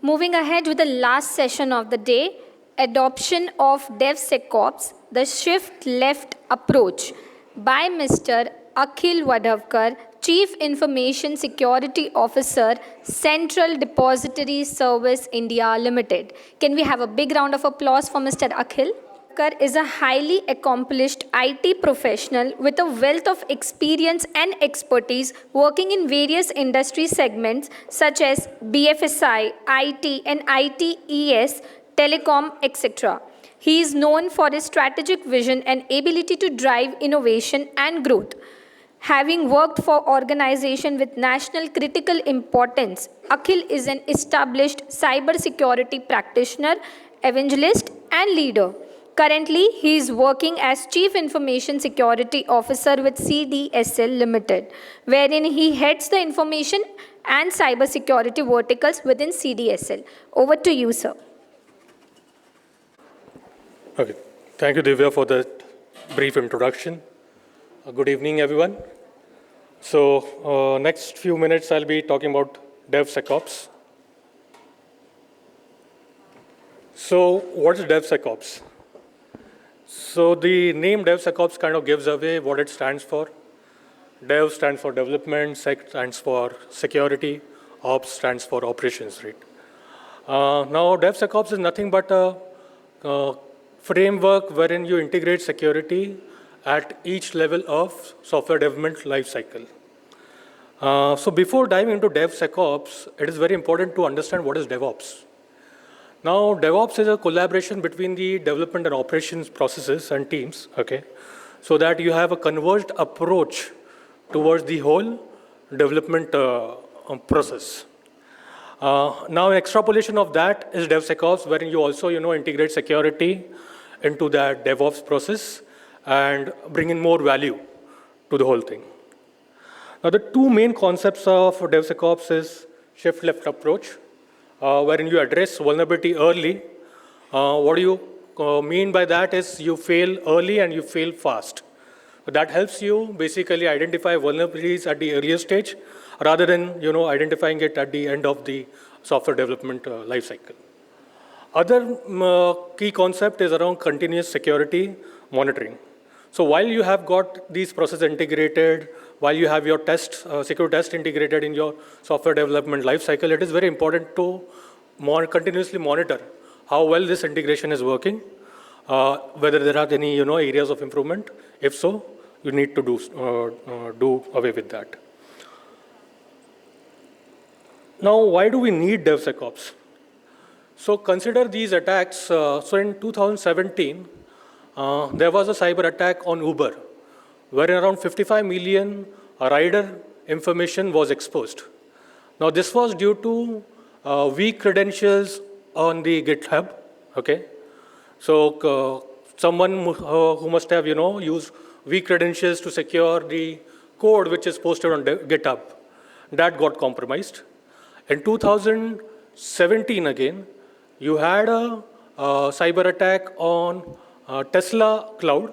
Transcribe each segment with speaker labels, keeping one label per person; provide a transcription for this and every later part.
Speaker 1: Moving ahead with the last session of the day, adoption of DevSecOps, the shift left approach by Mr. Akhil Wadhavkar, Chief Information Security Officer, Central Depository Service India Limited. Can we have a big round of applause for Mr. Akhil? Wadhavkar is a highly accomplished IT professional with a wealth of experience and expertise working in various industry segments such as BFSI, IT and ITES, telecom, etc. He is known for his strategic vision and ability to drive innovation and growth. Having worked for organizations with national critical importance, Akhil is an established cybersecurity practitioner, evangelist, and leader. Currently, he is working as Chief Information Security Officer with CDSL Limited, wherein he heads the information and cybersecurity verticals within CDSL. Over to you, sir.
Speaker 2: Okay. Thank you, Divya, for that brief introduction. Good evening, everyone. So, next few minutes, I'll be talking about DevSecOps. So, what is DevSecOps? So, the name DevSecOps kind of gives away what it stands for. Dev stands for development, Sec stands for security, Ops stands for operations, right? Now, DevSecOps is nothing but a framework wherein you integrate security at each level of software development lifecycle. So before diving into DevSecOps, it is very important to understand what is DevOps. Now, DevOps is a collaboration between the development and operations processes and teams, okay? So that you have a converged approach towards the whole development process. Now, extrapolation of that is DevSecOps, wherein you also, integrate security into that DevOps process and bring in more value to the whole thing. Now, the two main concepts of DevSecOps is shift-left approach, wherein you address vulnerability early. What do you mean by that is you fail early and you fail fast. That helps you basically identify vulnerabilities at the earlier stage rather than identifying it at the end of the software development lifecycle. Other key concept is around continuous security monitoring. So while you have got these processes integrated, while you have your secure test integrated in your software development lifecycle, it is very important to continuously monitor how well this integration is working, whether there are any areas of improvement. If so, you need to do away with that. Now, why do we need DevSecOps? So consider these attacks. So in 2017, there was a cyber attack on Uber, where around 55 million rider information was exposed. Now, this was due to weak credentials on the GitHub, okay? So someone who must have, used weak credentials to secure the code which is posted on GitHub, that got compromised. In 2017 again, you had a cyber attack on Tesla cloud,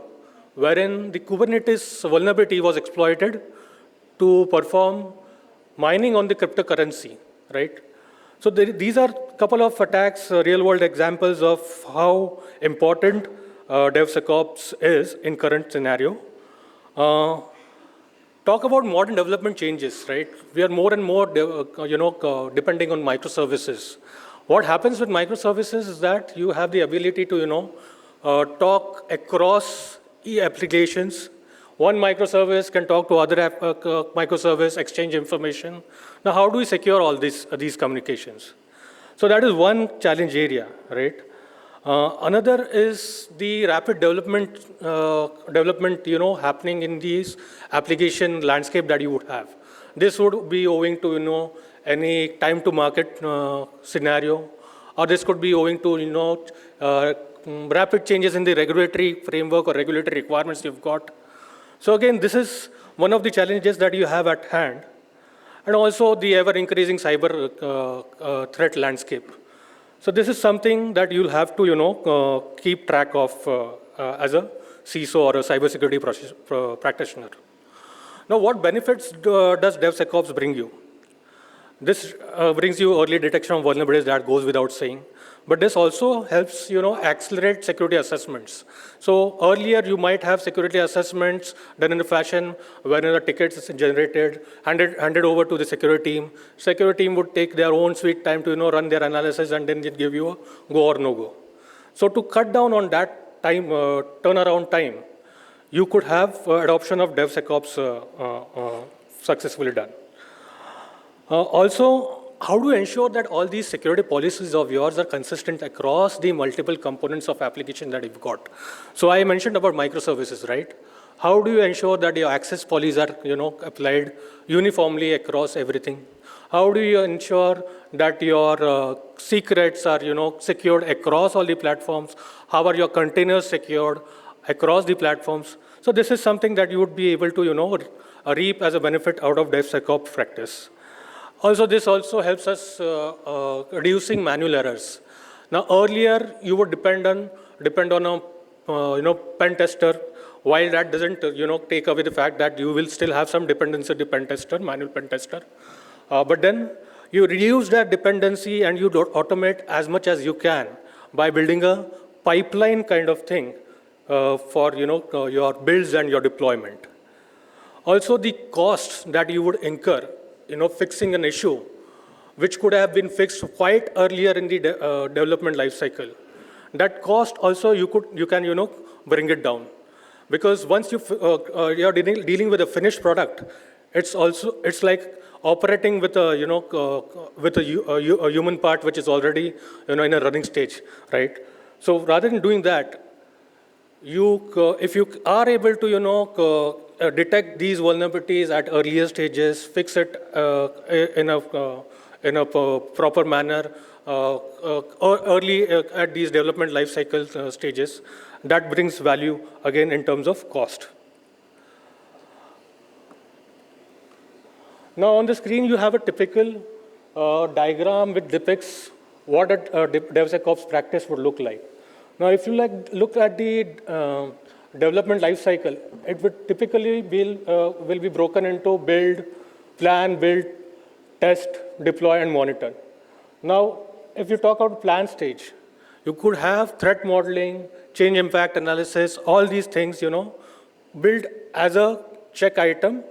Speaker 2: wherein the Kubernetes vulnerability was exploited to perform mining on the cryptocurrency, right? So these are a couple of attacks, real-world examples of how important DevSecOps is in current scenario. Talk about modern development changes, right? We are more and more, depending on microservices. What happens with microservices is that you have the ability to, talk across applications. One microservice can talk to other microservice, exchange information. Now, how do we secure all these communications? So that is one challenge area, right? Another is the rapid development, happening in these application landscape that you would have. This would be owing to, any time to market scenario, or this could be owing to, rapid changes in the regulatory framework or regulatory requirements you've got. So again, this is one of the challenges that you have at hand, and also the ever-increasing cyber threat landscape. So this is something that you'll have to, keep track of as a CISO or a cybersecurity practitioner. Now, what benefits does DevSecOps bring you? This brings you early detection of vulnerabilities, that goes without saying. But this also helps, accelerate security assessments. So earlier, you might have security assessments done in a fashion when a ticket is generated, handed over to the security team. Security team would take their own sweet time to, run their analysis and then give you a go or no go. So to cut down on that time, turnaround time, you could have adoption of DevSecOps successfully done. Also, how do you ensure that all these security policies of yours are consistent across the multiple components of application that you've got? So I mentioned about microservices, right? How do you ensure that your access policies are, applied uniformly across everything? How do you ensure that your secrets are, secured across all the platforms? How are your containers secured across the platforms? So this is something that you would be able to, reap as a benefit out of DevSecOps practice. Also, this also helps us reducing manual errors. Now, earlier you would depend on a pen tester. While that doesn't take away the fact that you will still have some dependency on the pen tester, manual pen tester, but then you reduce that dependency and you automate as much as you can by building a pipeline kind of thing for your builds and your deployment. Also, the costs that you would incur fixing an issue, which could have been fixed quite earlier in the development life cycle. That cost also you can bring it down, because once you're dealing with a finished product, it's like operating with a a human part which is already in a running stage, right? So rather than doing that, if you are able to detect these vulnerabilities at earlier stages, fix it in a proper manner early at these development life cycle stages, that brings value again in terms of cost. Now on the screen you have a typical diagram which depicts what a DevSecOps practice would look like. Now if you look at the development life cycle, it would typically will be broken into build, plan, build, test, deploy, and monitor. Now, if you talk about plan stage, you could have threat modeling, change impact analysis, all these things, build as a check item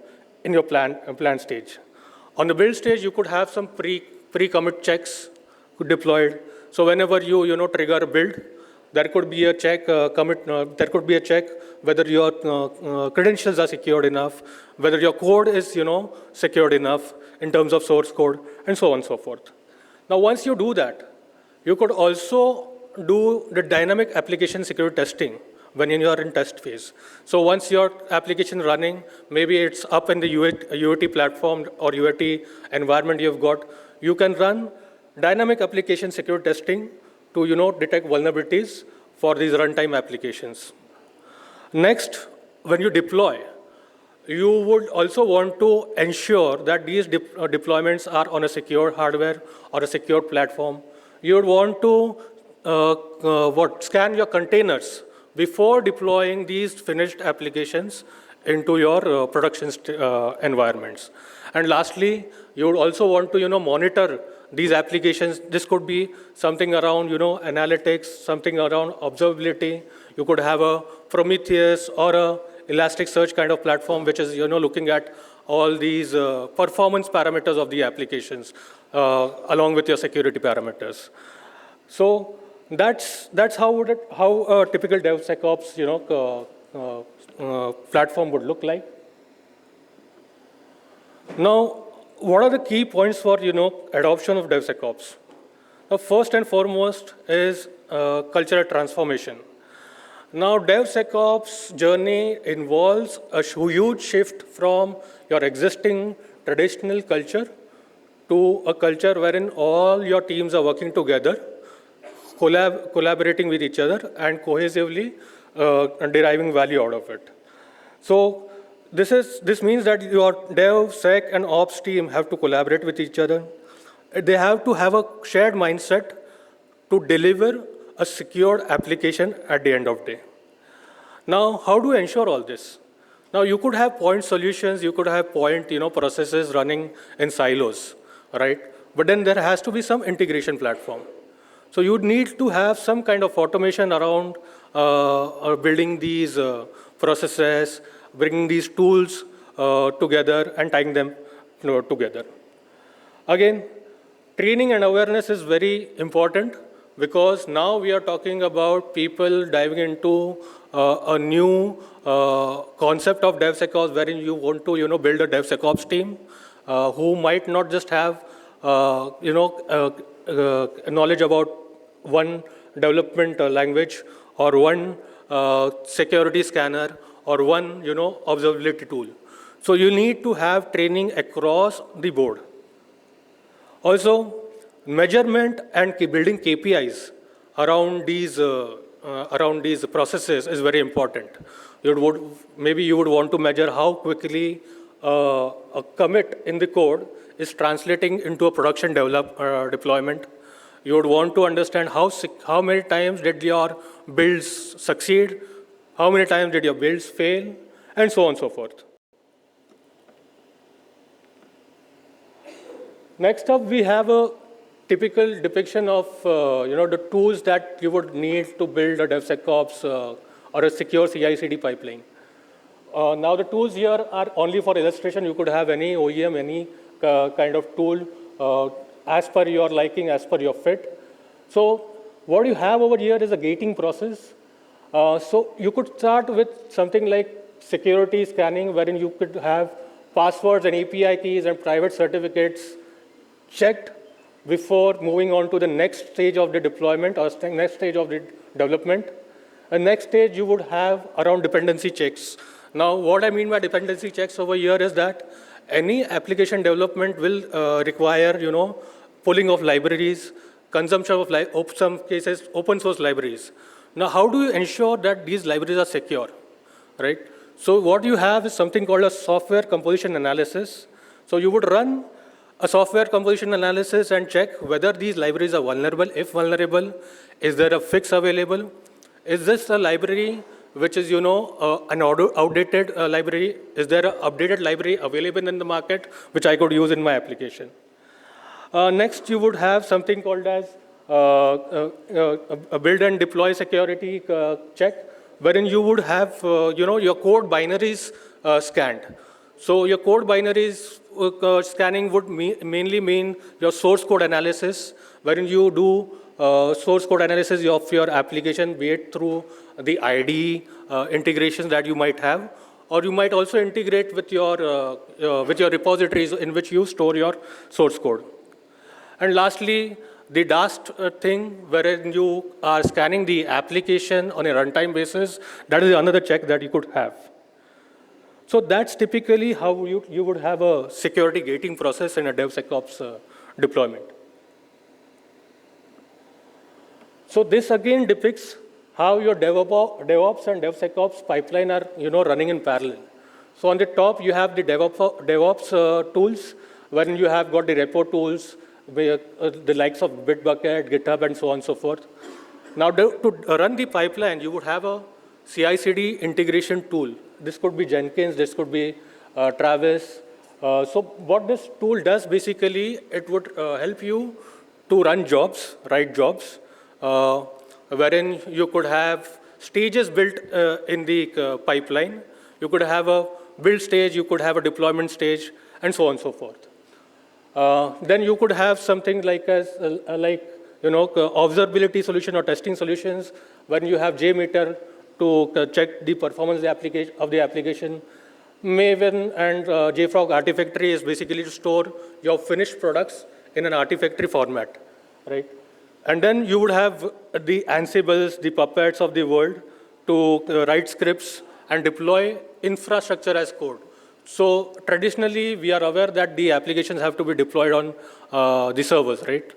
Speaker 2: in your plan stage. On the build stage, you could have some pre-commit checks deployed. So whenever you trigger a build, there could be a check there could be a check whether your credentials are secured enough, whether your code is secured enough in terms of source code, and so on and so forth. Now, once you do that, you could also do the dynamic application security testing when you are in test phase. So once your application running, maybe it's up in the UAT platform or UAT environment you've got, you can run dynamic application security testing to detect vulnerabilities for these runtime applications. Next, when you deploy, you would also want to ensure that these deployments are on a secure hardware or a secure platform. You would want to scan your containers before deploying these finished applications into your production environments. And lastly, you would also want to monitor these applications. This could be something around analytics, something around observability. You could have a Prometheus or a Elasticsearch kind of platform, which is looking at all these performance parameters of the applications along with your security parameters. So that's how a typical DevSecOps platform would look like. Now, what are the key points for adoption of DevSecOps? The first and foremost is cultural transformation. Now, DevSecOps journey involves a huge shift from your existing traditional culture to a culture wherein all your teams are working together, collaborating with each other, and cohesively deriving value out of it. So this means that your dev, sec, and ops team have to collaborate with each other. They have to have a shared mindset to deliver a secured application at the end of the day. Now, how do you ensure all this? Now, you could have point solutions, you could have point processes running in silos. right? But then there has to be some integration platform. So you need to have some kind of automation around building these processes, bringing these tools together and tying them together. Again, training and awareness is very important because now we are talking about people diving into a new concept of DevSecOps, wherein you want to build a DevSecOps team who might not just have knowledge about one development language or one security scanner or one observability tool. So you need to have training across the board. Also, measurement and building KPIs around these processes is very important. Maybe you would want to measure how quickly a commit in the code is translating into a production deployment. You would want to understand how many times did your builds succeed, how many times did your builds fail, and so on and so forth. Next up, we have a typical depiction of the tools that you would need to build a DevSecOps or a secure CI/CD pipeline. Now, the tools here are only for illustration. You could have any OEM, any kind of tool as per your liking, as per your fit. So what you have over here is a gating process. So you could start with something like security scanning, wherein you could have passwords and API keys and private certificates checked before moving on to the next stage of the deployment or next stage of the development. And next stage you would have around dependency checks. Now, what I mean by dependency checks over here is that any application development will require, pulling of libraries, consumption of some cases, open source libraries. Now, how do you ensure that these libraries are secure, right? So what you have is something called a software composition analysis. So you would run a software composition analysis and check whether these libraries are vulnerable. If vulnerable, is there a fix available? Is this a library which is, an outdated library? Is there an updated library available in the market which I could use in my application? Next, you would have something called as a build and deploy security check, wherein you would have, your code binaries scanned. So your code binaries scanning would mainly mean your source code analysis, wherein you do source code analysis of your application, be it through the IDE integrations that you might have, or you might also integrate with your repositories in which you store your source code. And lastly, the last thing, wherein you are scanning the application on a runtime basis, that is another check that you could have. So that's typically how you would have a security gating process in a DevSecOps deployment. So this again depicts how your DevOps and DevSecOps pipeline are running in parallel. So on the top, you have the DevOps tools, wherein you have got the repo tools, the likes of Bitbucket, GitHub, and so on and so forth. Now, to run the pipeline, you would have a CI/CD integration tool. This could be Jenkins, this could be Travis. So what this tool does, basically, it would help you to run jobs, write jobs, wherein you could have stages built in the pipeline. You could have a build stage, you could have a deployment stage, and so on and so forth. Then you could have something like observability solution or testing solutions, when you have JMeter to check the performance of the application. Maven and JFrog Artifactory is basically to store your finished products in an Artifactory format, right? And then you would have the Ansibles, the Puppets of the world to write scripts and deploy infrastructure as code. So traditionally, we are aware that the applications have to be deployed on the servers, right?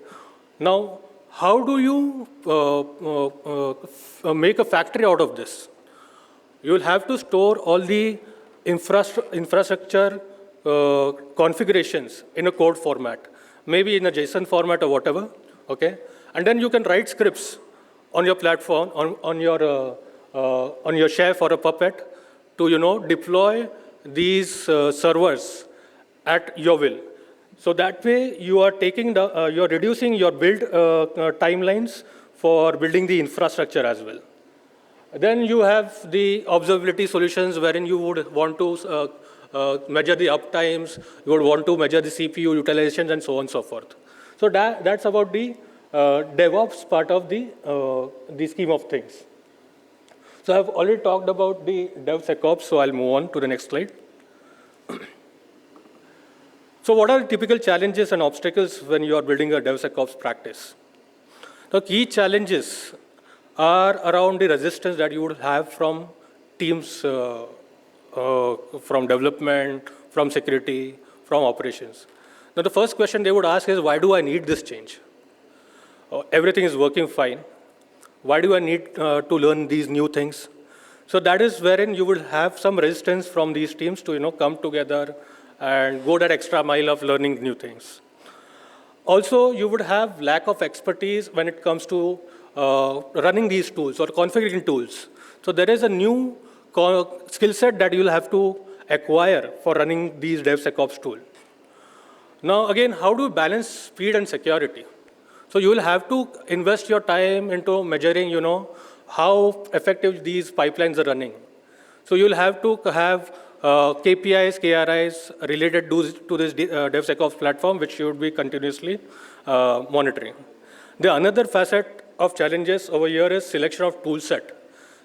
Speaker 2: Now, how do you make a factory out of this? You will have to store all the infrastructure configurations in a code format, maybe in a JSON format or whatever, okay? And then you can write scripts on your platform, on your Chef or a Puppet to deploy these servers at your will. So that way, you are you are reducing your build timelines for building the infrastructure as well. Then you have the observability solutions wherein you would want to measure the uptimes, you would want to measure the CPU utilizations, and so on and so forth. So that's about the DevOps part of the scheme of things. So I've already talked about the DevSecOps, so I'll move on to the next slide. So what are the typical challenges and obstacles when you are building a DevSecOps practice? The key challenges are around the resistance that you would have from teams, from development, from security, from operations. Now, the first question they would ask is, why do I need this change? Everything is working fine. Why do I need to learn these new things? So that is wherein you will have some resistance from these teams to come together and go that extra mile of learning new things. Also, you would have lack of expertise when it comes to running these tools or configuring tools. So there is a new skill set that you'll have to acquire for running these DevSecOps tools. Now, again, how do you balance speed and security? So you will have to invest your time into measuring, how effective these pipelines are running. So you'll have to have KPIs, KRIs related to this DevSecOps platform, which you would be continuously monitoring. The another facet of challenges over here is selection of tool set.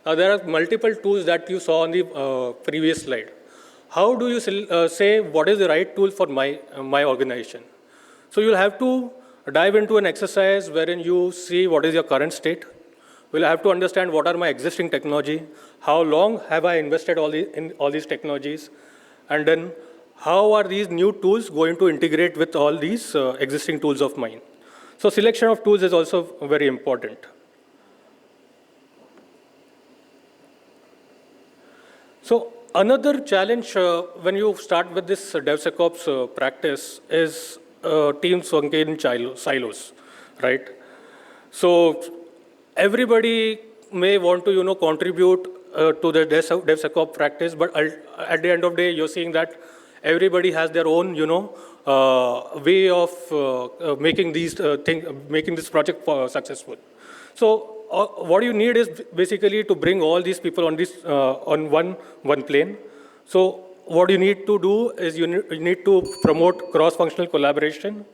Speaker 2: There are multiple tools that you saw on the previous slide. How do you say what is the right tool for my organization? So you'll have to dive into an exercise wherein you see what is your current state. We'll have to understand what are my existing technology, how long have I invested in all these technologies, and then how are these new tools going to integrate with all these existing tools of mine. So selection of tools is also very important. So another challenge when you start with this DevSecOps practice is teams working in silos, right? So everybody may want to contribute to the DevSecOps practice, but at the end of the day, you're seeing that everybody has their own way of making making this project successful. So what you need is basically to bring all these people on one plane. So what you need to do is you need to promote cross-functional collaboration.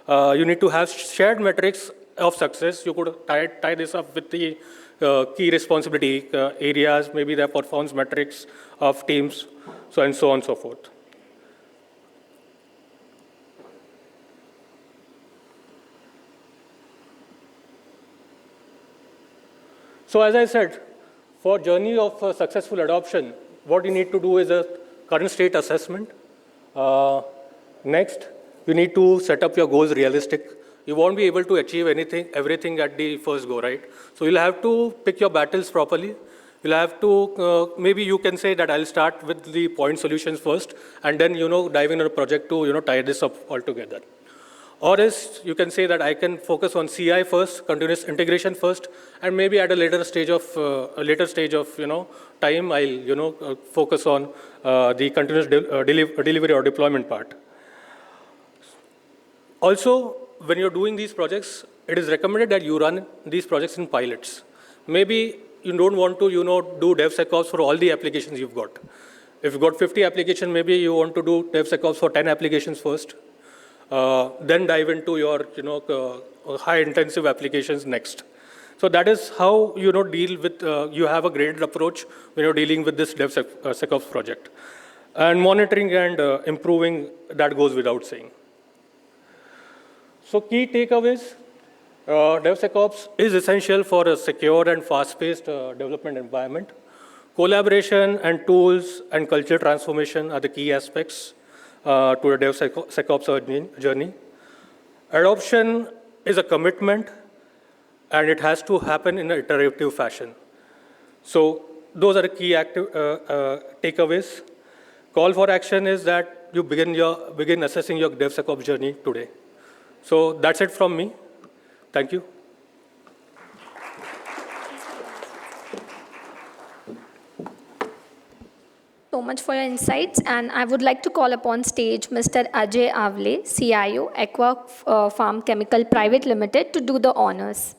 Speaker 2: You need to have shared metrics of success. You could tie this up with the key responsibility areas, maybe the performance metrics of teams, and so on and so forth. So as I said, for journey of successful adoption, what you need to do is a current state assessment. Next, you need to set up your goals realistic. You won't be able to achieve everything at the first go, right? So you'll have to pick your battles properly. You'll have to, maybe you can say that I'll start with the point solutions first, and then, dive into a project to, tie this up all together. Or else you can say that I can focus on CI first, continuous integration first, and maybe at a later stage of time, I'll focus on the continuous delivery or deployment part. Also, when you're doing these projects, it is recommended that you run these projects in pilots. Maybe you don't want to do DevSecOps for all the applications you've got. If you've got 50 applications, maybe you want to do DevSecOps for 10 applications first. Then dive into your high-intensive applications next. So that is how deal with, you have a graded approach when you're dealing with this DevSecOps project. And monitoring and improving, that goes without saying. So key takeaways, DevSecOps is essential for a secure and fast-paced development environment. Collaboration and tools and culture transformation are the key aspects to a DevSecOps journey. Adoption is a commitment, and it has to happen in an iterative fashion. So those are the key takeaways. Call for action is that you begin assessing your DevSecOps journey today. So that's it from me. Thank you.
Speaker 1: So so much for your insights. And I would like to call upon stage Mr. Ajay Avle, CIO, Aqua Farm Chemical Private Limited, to do the honors.